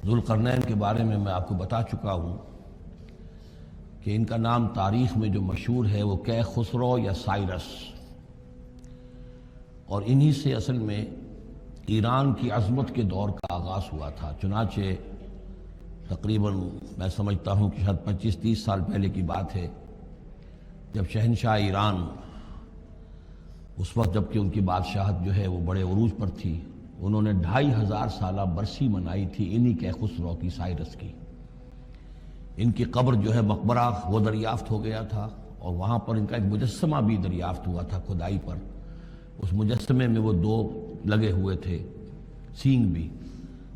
ذوالقرنین کے بارے میں آپ کو بتا چکا ہوں کہ ان کا نام تاریخ میں جو مشہور ہے وہ کیخسرو یا سائرس، اور انہی سے اصل میں ایران کی عظمت کے دور کا آغاز ہوا تھا۔ چنانچہ تقریباً میں سمجھتا ہوں کہ شاید 25-30 سال پہلے کی بات ہے، جب شہنشاہ ایران اس وقت جب کہ ان کی بادشاہت جو ہے وہ بڑے عروج پر تھی، انہوں نے 2500 سالہ برسی منائی تھی انہی کیخسرو کی، سائرس کی۔ ان کی قبر جو ہے مقبرہ وہ دریافت ہو گیا تھا، اور وہاں پر ان کا ایک مجسمہ بھی دریافت ہوا تھا کھدائی پر۔ اس مجسمے میں وہ 2 لگے ہوئے تھے، سینگ بھی۔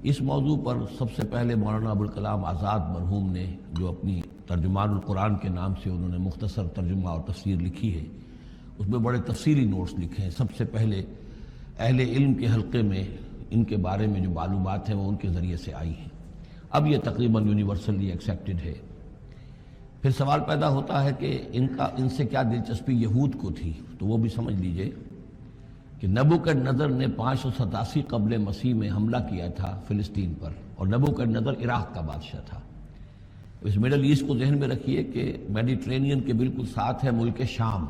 اس موضوع پر سب سے پہلے مولانا ابوالکلام آزاد مرحوم نے، جو اپنی ترجمان القرآن کے نام سے انہوں نے مختصر ترجمہ اور تفسیر لکھی ہے، اس میں بڑے تفصیلی نوٹس لکھے ہیں۔ سب سے پہلے اہل علم کے حلقے میں ان کے بارے میں جو معلومات ہیں وہ ان کے ذریعے سے آئی ہیں۔ اب یہ تقریباً یونیورسلی ایکسیپٹڈ ہے۔ پھر سوال پیدا ہوتا ہے کہ ان سے کیا دلچسپی یہود کو تھی، تو وہ بھی سمجھ لیجئے کہ نبوکدنضر نے 587 قبل مسیح میں حملہ کیا تھا فلسطین پر، اور نبوکدنضر عراق کا بادشاہ تھا۔ اس مڈل ایسٹ کو ذہن میں رکھیے کہ میڈیٹرینین کے بالکل ساتھ ہے ملک شام،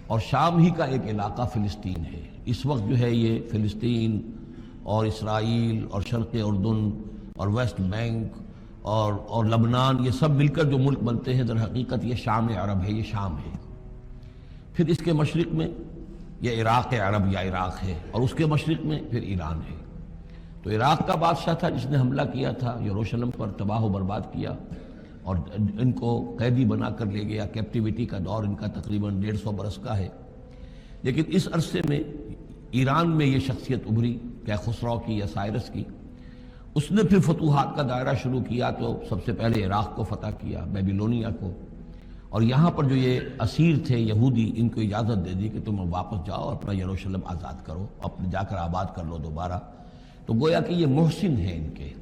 اور شام ہی کا ایک علاقہ فلسطین ہے۔ اس وقت جو ہے یہ فلسطین اور اسرائیل اور شرق اردن اور ویسٹ بینک اور لبنان، یہ سب مل کر جو ملک بنتے ہیں، در حقیقت یہ شام عرب ہے، یہ شام ہے۔ پھر اس کے مشرق میں یہ عراق عرب یا عراق ہے، اور اس کے مشرق میں پھر ایران ہے۔ تو عراق کا بادشاہ تھا جس نے حملہ کیا تھا یروشلم پر، تباہ و برباد کیا، اور ان کو قیدی بنا کر لے گیا۔ کیپٹیوٹی کا دور ان کا تقریباً 150 برس کا ہے۔ لیکن اس عرصے میں ایران میں یہ شخصیت ابھری، کیخسرو کی یا سائرس کی۔ اس نے پھر فتوحات کا دائرہ شروع کیا، تو سب سے پہلے عراق کو فتح کیا، بیبیلونیا کو، اور یہاں پر جو یہ اسیر تھے یہودی، ان کو اجازت دے دی کہ تم واپس جاؤ، اپنا یروشلم آزاد کرو، اپنے جا کر آباد کر لو دوبارہ۔ تو گویا کہ یہ محسن ہیں ان کے،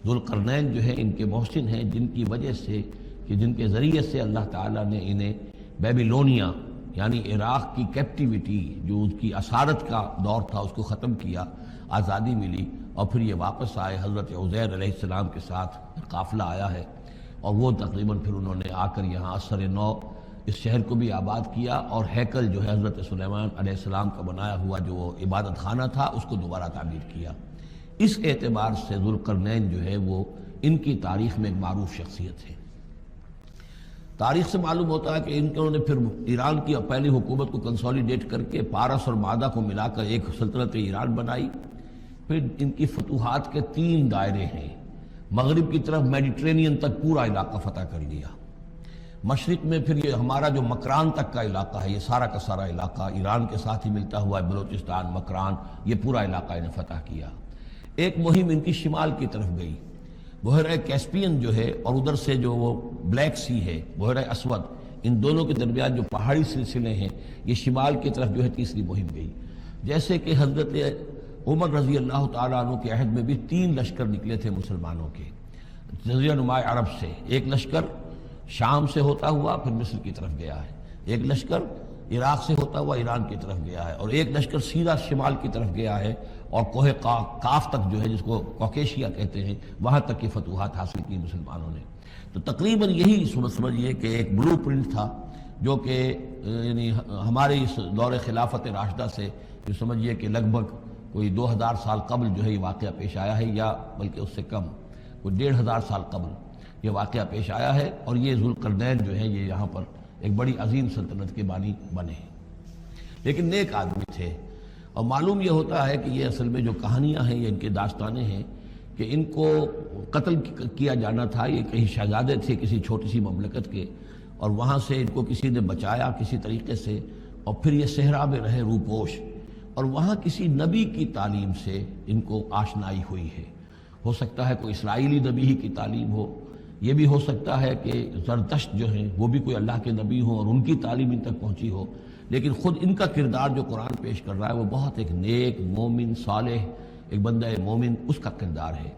ذوالقرنین جو ہے ان کے محسن ہیں، جن کی وجہ سے کہ جن کے ذریعے سے اللہ تعالیٰ نے انہیں بیبیلونیا یعنی عراق کی کیپٹیوٹی، جو ان کی اسارت کا دور تھا، اس کو ختم کیا، آزادی ملی، اور پھر یہ واپس آئے۔ حضرت عزیر علیہ السلام کے ساتھ قافلہ آیا ہے، اور وہ تقریباً پھر انہوں نے آ کر یہاں اثر نو اس شہر کو بھی آباد کیا، اور ہیکل جو ہے حضرت سلیمان علیہ السلام کا بنایا ہوا جو وہ عبادت خانہ تھا، اس کو دوبارہ تعمیر کیا۔ اس اعتبار سے ذوالقرنین جو ہے وہ ان کی تاریخ میں ایک معروف شخصیت ہے۔ تاریخ سے معلوم ہوتا ہے کہ انہوں نے پھر ایران کی پہلی حکومت کو کنسولیڈیٹ کر کے پارس اور مادہ کو ملا کر ایک سلطنت ایران بنائی۔ پھر ان کی فتوحات کے 3 دائرے ہیں۔ مغرب کی طرف میڈیٹرینین تک پورا علاقہ فتح کر لیا۔ مشرق میں پھر یہ ہمارا جو مکران تک کا علاقہ ہے، یہ سارا کا سارا علاقہ ایران کے ساتھ ہی ملتا ہوا ہے، بلوچستان، مکران، یہ پورا علاقہ انہیں فتح کیا۔ ایک مہم ان کی شمال کی طرف گئی، بحیرہ کیسپین جو ہے، اور ادھر سے جو وہ بلیک سی ہے، بحیرہ اسود، ان دونوں کے درمیان جو پہاڑی سلسلے ہیں، یہ شمال کی طرف جو ہے تیسری مہم گئی۔ جیسے کہ حضرت عمر رضی اللہ تعالیٰ عنہ کے عہد میں بھی 3 لشکر نکلے تھے مسلمانوں کے جزیرہ نما عرب سے۔ ایک لشکر شام سے ہوتا ہوا پھر مصر کی طرف گیا ہے، ایک لشکر عراق سے ہوتا ہوا ایران کی طرف گیا ہے، اور ایک لشکر سیدھا شمال کی طرف گیا ہے، اور کوہ کاف تک جو ہے، جس کو کوکیشیا کہتے ہیں، وہاں تک کی فتوحات حاصل کی مسلمانوں نے۔ تو تقریباً یہی سمجھیے کہ ایک بلو پرنٹ تھا، جو کہ یعنی ہمارے اس دور خلافت راشدہ سے جو سمجھیے کہ لگ بھگ کوئی 2000 سال قبل جو ہے یہ واقعہ پیش آیا ہے، یا بلکہ اس سے کم، کوئی 1500 سال قبل یہ واقعہ پیش آیا ہے۔ اور یہ ذوالقرنین جو ہے یہ یہاں پر ایک بڑی عظیم سلطنت کے بانی بنے ہیں، لیکن نیک آدمی تھے۔ اور معلوم یہ ہوتا ہے کہ یہ اصل میں جو کہانیاں ہیں، یہ ان کے داستانیں ہیں کہ ان کو قتل کیا جانا تھا۔ یہ کہیں شہزادے تھے کسی چھوٹی سی مملکت کے، اور وہاں سے ان کو کسی نے بچایا کسی طریقے سے، اور پھر یہ صحرا میں رہے روپوش، اور وہاں کسی نبی کی تعلیم سے ان کو آشنائی ہوئی ہے۔ ہو سکتا ہے کوئی اسرائیلی نبی ہی کی تعلیم ہو، یہ بھی ہو سکتا ہے کہ زرتشت جو ہیں وہ بھی کوئی اللہ کے نبی ہوں اور ان کی تعلیم ان تک پہنچی ہو، لیکن خود ان کا کردار جو قرآن پیش کر رہا ہے وہ بہت ایک نیک مومن صالح، ایک بندہ مومن، اس کا کردار ہے۔